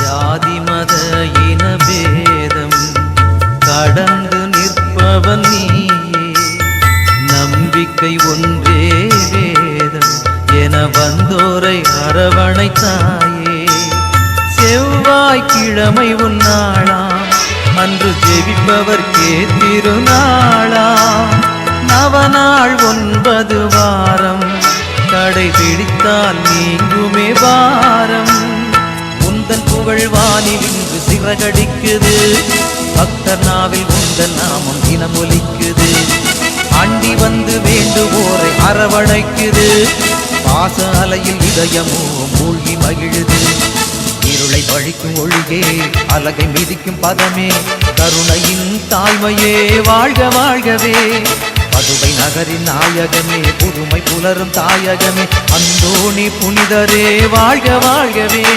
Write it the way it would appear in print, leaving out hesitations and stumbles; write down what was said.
ஜாதிமத இனபேதம் கடந்து நிற்பவன் நீயே. நம்பிக்கை ஒன்றே வேதம் என வந்தோரை அரவணைத்தாயே. செவ்வாய்க்கிழமை உன்னாளாம் அன்று ஜெபிப்பவர்க்கே திருநாளாம். நவநாள் 9 வாரம் கடைபிடித்தால் நீங்குமே வாரம். உந்தன் புகழ் வானில் இன்று சிறகடிக்குது. பக்தர் நாவில் உந்தன் நாமம் தினமொலிக்குது. அண்டி வந்து வேண்டுவோரை அரவணைக்குது. பாச அலையில் இதயமோ மூழ்கி மகிழுது. இருளை பழிக்கும் ஒளியே அலகை மிதிக்கும் பதமே கருணையின் தாய்மையே வாழ்க வாழ்கவே. பதுவை நகரின் நாயகமே புதுமை புலரும் தாயகமே அந்தோணி புனிதரே வாழ்க வாழ்கவே.